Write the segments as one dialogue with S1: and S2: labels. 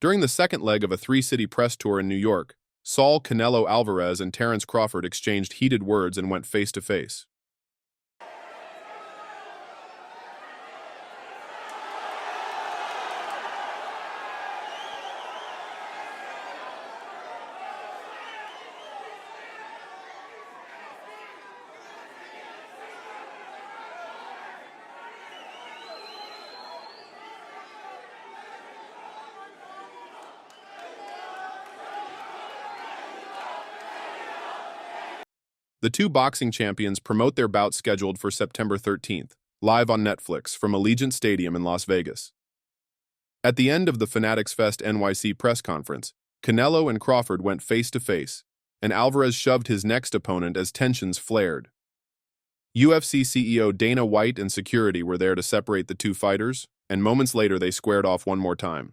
S1: During the second leg of a three-city press tour in New York, Saul Canelo Alvarez and Terence Crawford exchanged heated words and went face-to-face. The two boxing champions promote their bout scheduled for September 13th, live on Netflix from Allegiant Stadium in Las Vegas. At the end of the Fanatics Fest NYC press conference, Canelo and Crawford went face-to-face, and Alvarez shoved his next opponent as tensions flared. UFC CEO Dana White and security were there to separate the two fighters, and moments later they squared off one more time.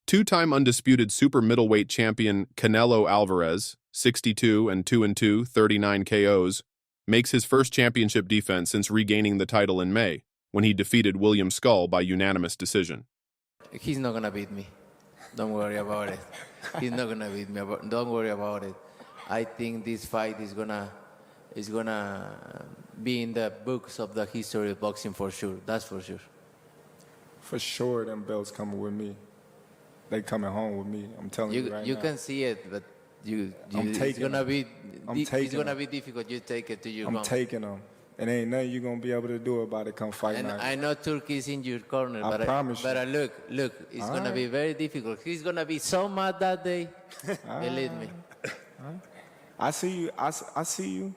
S1: Two-time undisputed super middleweight champion Canelo Alvarez, 62-2-2, 39 KOs, makes his first championship defense since regaining the title in May, when he defeated William Skull by unanimous decision.
S2: He's not gonna beat me. Don't worry about it. He's not gonna beat me. Don't worry about it. I think this fight is gonna be in the books of the history of boxing for sure. That's for sure.
S3: For sure, them belts coming with me. They coming home with me. I'm telling you right now.
S2: You can see it, but it's gonna be difficult. You take it to your home.
S3: I'm taking them. And ain't nothing you're gonna be able to do about it come fight
S2: and
S3: night.
S2: I know Turkey's in your corner,
S3: I promise you.
S2: But look, it's gonna be very difficult. He's gonna be so mad that day. Believe me.
S3: I see you. I see you.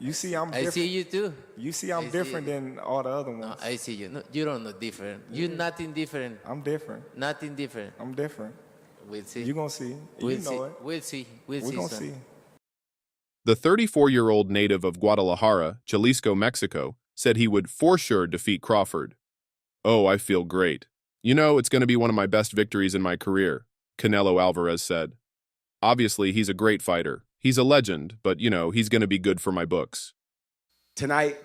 S3: You see I'm different.
S2: I see you too.
S3: You see I'm different than all the other ones.
S2: No, I see you. No, you don't know different. You're nothing different.
S3: I'm different.
S2: Nothing different.
S3: I'm different.
S2: We'll see.
S3: You're gonna see.
S2: We'll
S3: you know it.
S2: We'll see. We're
S3: gonna see.
S1: The 34-year-old native of Guadalajara, Jalisco, Mexico, said he would for sure defeat Crawford. "Oh, I feel great. You know, it's going to be one of my best victories in my career," Canelo Alvarez said. "Obviously, he's a great fighter. He's a legend, but, you know, he's going to be good for my books."
S4: Tonight,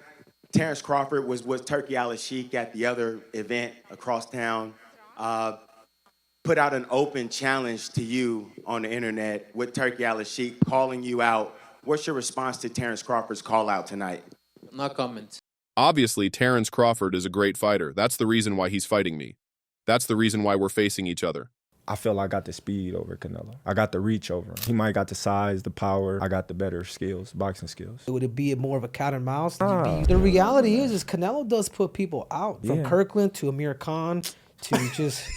S4: Terence Crawford was with Turkey Al-Sheikh at the other event across town. Put out an open challenge to you on the internet with Turkey Al-Sheikh calling you out. What's your response to Terence Crawford's call out tonight?
S2: No comment.
S1: Obviously, Terence Crawford is a great fighter. That's the reason why he's fighting me. That's the reason why we're facing each other.
S3: I feel I got the speed over Canelo. I got the reach over him. He might got the size, the power. I got the better skills, boxing skills.
S5: Would it be more of a cat and mouse? The reality is Canelo does put people out. From Kirkland to Amir Khan to just...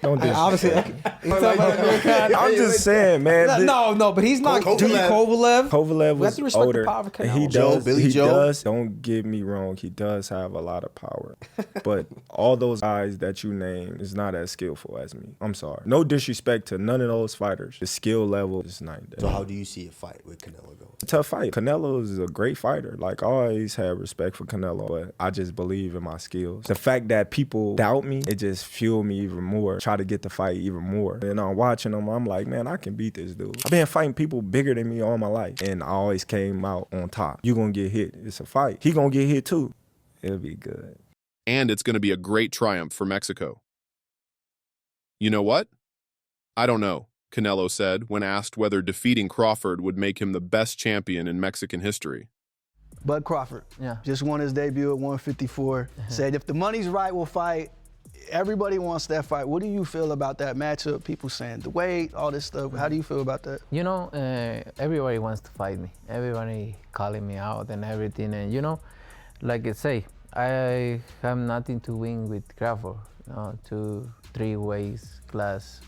S3: Don't do
S5: obviously,
S3: I'm just saying, man.
S5: No, but he's not. Kovalev.
S3: Kovalev was older. He does.
S6: Billy Joe.
S3: Don't get me wrong. He does have a lot of power, but all those guys that you name is not as skillful as me. I'm sorry. No disrespect to none of those fighters. The skill level is not there.
S6: So how do you see a fight with Canelo going?
S3: Tough fight. Canelo is a great fighter. Like, I always had respect for Canelo, but I just believe in my skills. The fact that people doubt me, it just fueled me even more. Try to get the fight even more. And I'm watching him, I'm like, man, I can beat this dude. I've been fighting people bigger than me all my life, and I always came out on top. You gonna get hit. It's a fight. He gonna get hit too. It'll be good.
S1: And it's going to be a great triumph for Mexico. You know what? I don't know, Canelo said when asked whether defeating Crawford would make him the best champion in Mexican history.
S7: Bud Crawford just won his debut at 154. Said if the money's right, we'll fight. Everybody wants that fight. What do you feel about that matchup? People saying the weight, all this stuff. How do you feel about that?
S2: You know, everybody wants to fight me. Everybody calling me out and everything. And you know, like I say, I have nothing to win with Crawford. 2-3 weights class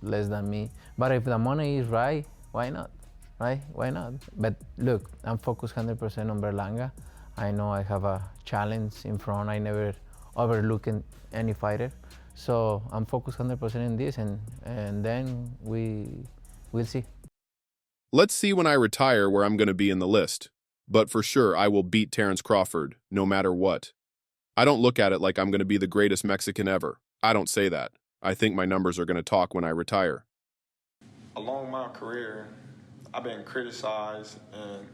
S2: less than me. But if the money is right, why not? Right? Why not? But look, I'm focused 100% on Berlanga. I know I have a challenge in front. I never overlook any fighter. So I'm focused 100% in this, and then we'll see.
S1: Let's see when I retire where I'm going to be in the list. But for sure, I will beat Terence Crawford, no matter what. I don't look at it like I'm going to be the greatest Mexican ever. I don't say that. I think my numbers are going to talk when I retire.
S3: Along my career, I've been criticized and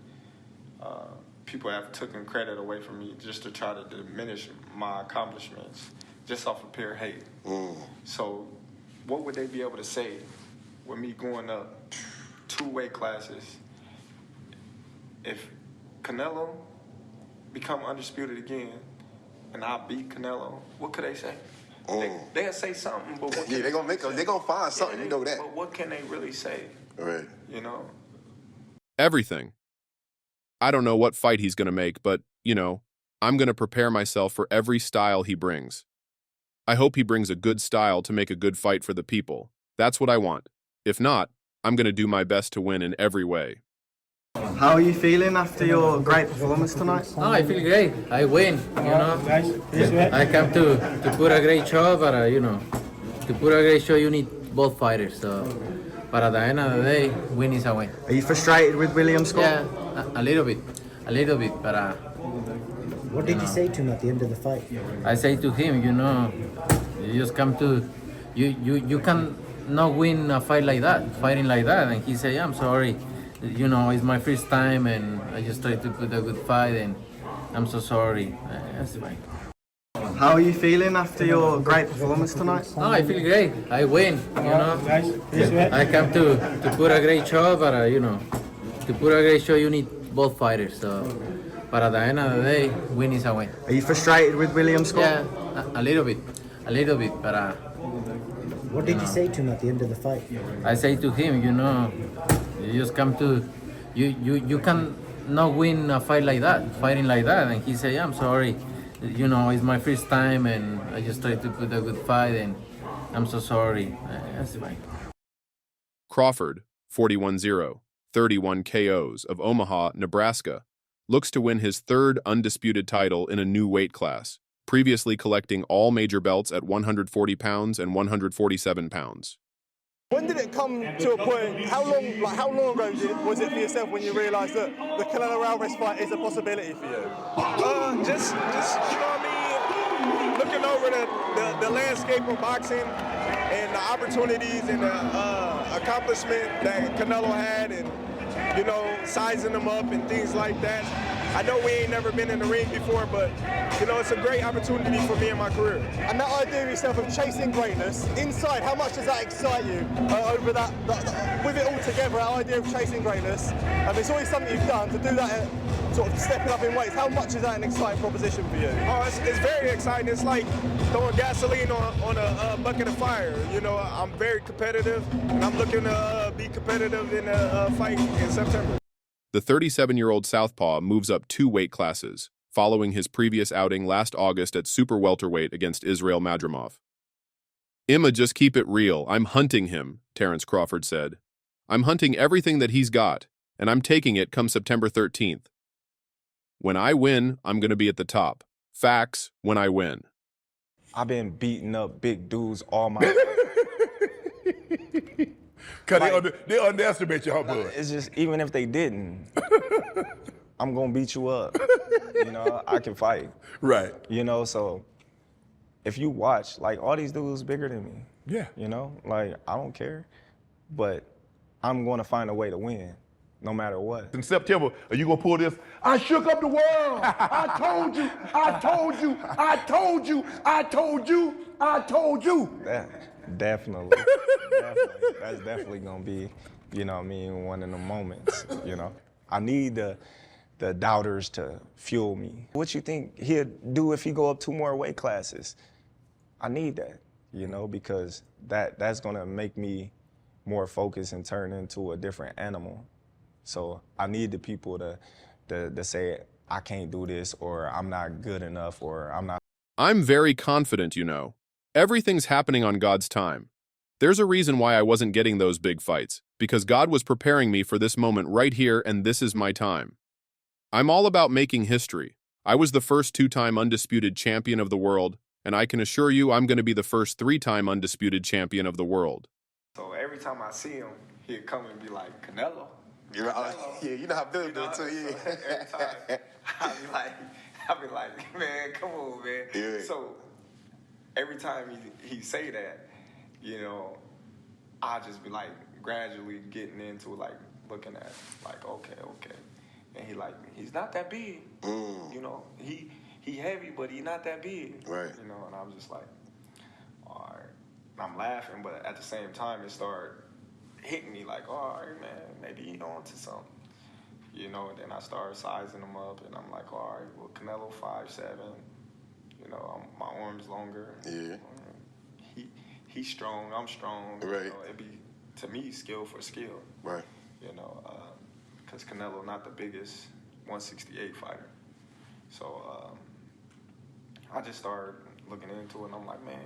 S3: people have taken credit away from me just to try to diminish my accomplishments just off of pure hate. So what would they be able to say with me going up 2 weight classes? If Canelo become undisputed again and I beat Canelo, what could they say? They'll say something, but what
S6: they're gonna find something, you know that.
S3: But what can they really say?
S6: Right.
S3: You know?
S1: Everything. I don't know what fight he's going to make, but, I'm going to prepare myself for every style he brings. I hope he brings a good style to make a good fight for the people. That's what I want. If not, I'm going to do my best to win in every way.
S8: How are you feeling after your great performance tonight?
S2: Oh, I feel great. I win, I come to put a great show, but, to put a great show, you need both fighters. So, but at the end of the day, win is a win.
S8: Are you frustrated with William Scott?
S2: Yeah, a little bit, but...
S9: What did you say to him at the end of the fight?
S2: I say to him, you just come to... You can not win a fight like that, fighting like that. And he say, I'm sorry. It's my first time and I just tried to put a good fight and I'm so sorry. That's fine.
S8: How are you feeling after your great performance tonight?
S2: Oh, I feel great. I win, I come to put a great show, but, to put a great show, you need both fighters. So, but at the end of the day, win is a win.
S8: Are you frustrated with William Scott?
S2: Yeah, a little bit, but...
S9: What did you say to him at the end of the fight?
S2: I say to him, you just come to... You can not win a fight like that, fighting like that. And he say, I'm sorry. It's my first time and I just tried to put a good fight and I'm so sorry. That's fine.
S1: Crawford, 41-0, 31 KOs of Omaha, Nebraska, looks to win his 3rd undisputed title in a new weight class, previously collecting all major belts at 140 pounds and 147 pounds.
S10: When did it come to a point, how long ago was it for yourself when you realised that the Canelo Alvarez fight is a possibility for you?
S3: Just looking over the landscape of boxing and the opportunities and the accomplishment that Canelo had and, sizing them up and things like that. I know we ain't never been in the ring before, but, it's a great opportunity for me in my career.
S10: And that idea of yourself of chasing greatness, inside, how much does that excite you over that, with it all together, that idea of chasing greatness? It's always something you've done, to do that sort of stepping up in weights. How much is that an exciting proposition for you?
S3: Oh, it's very exciting. It's like throwing gasoline on a bucket of fire. I'm very competitive, and I'm looking to be competitive in a fight in September.
S1: The 37-year-old southpaw moves up 2 weight classes, following his previous outing last August at super welterweight against Israel Madrimov. "Imma, just keep it real. I'm hunting him," Terence Crawford said. "I'm hunting everything that he's got, and I'm taking it come September 13th. When I win, I'm going to be at the top. Facts, when I win."
S3: I've been beating up big dudes all my life.
S11: Because they underestimate your bud.
S3: It's just, even if they didn't, I'm going to beat you up. I can fight.
S11: Right.
S3: So if you watch, all these dudes bigger than me.
S11: Yeah.
S3: I don't care. But I'm going to find a way to win, no matter what.
S11: In September, are you going to pull this? I shook up the world. I told you. I told you. I told you. I told you. I told you.
S3: Definitely. That's definitely going to be, one of the moments, I need the doubters to fuel me. What you think he'll do if he go up 2 more weight classes? I need that, because that's going to make me more focused and turn into a different animal. So I need the people to say, I can't do this, or I'm not good enough, or I'm not.
S1: I'm very confident, Everything's happening on God's time. There's a reason why I wasn't getting those big fights, because God was preparing me for this moment right here, and this is my time. I'm all about making history. I was the first 2-time undisputed champion of the world, and I can assure you I'm going to be the first 3-time undisputed champion of the world.
S3: So every time I see him, he'll come and be like, Canelo.
S6: Yeah, you know how Billy do it too, yeah.
S3: Every time, I'll be like,
S12: I be like, man, come on, man.
S6: Yeah.
S12: So every time he say that, you know, I just be like gradually getting into like looking at like, okay. And he like, he's not that big. You know, he heavy, but he not that big.
S6: Right.
S12: You know, and I'm just like, all right. I'm laughing, but at the same time, it started hitting me like, all right, man, maybe he on to something. You know, and then I started sizing him up, and I'm like, all right, well, Canelo 5'7", you know, my arm's longer.
S6: Yeah.
S12: He's strong, I'm strong.
S6: Right.
S12: You know, it'd be, to me, skill for skill.
S6: Right.
S12: You know, because Canelo not the biggest 168 fighter. So I just started looking into it, and I'm like, man.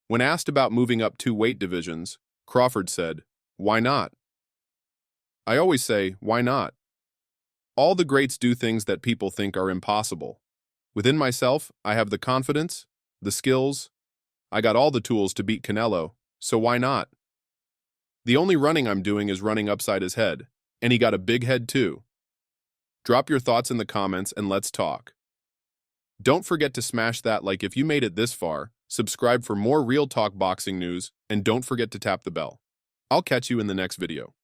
S1: When asked about moving up 2 weight divisions, Crawford said, "Why not?" I always say, why not? All the greats do things that people think are impossible. Within myself, I have the confidence, the skills. I got all the tools to beat Canelo, so why not? The only running I'm doing is running upside his head, and he got a big head too. Drop your thoughts in the comments and let's talk. Don't forget to smash that like if you made it this far, subscribe for more real talk boxing news, and don't forget to tap the bell. I'll catch you in the next video.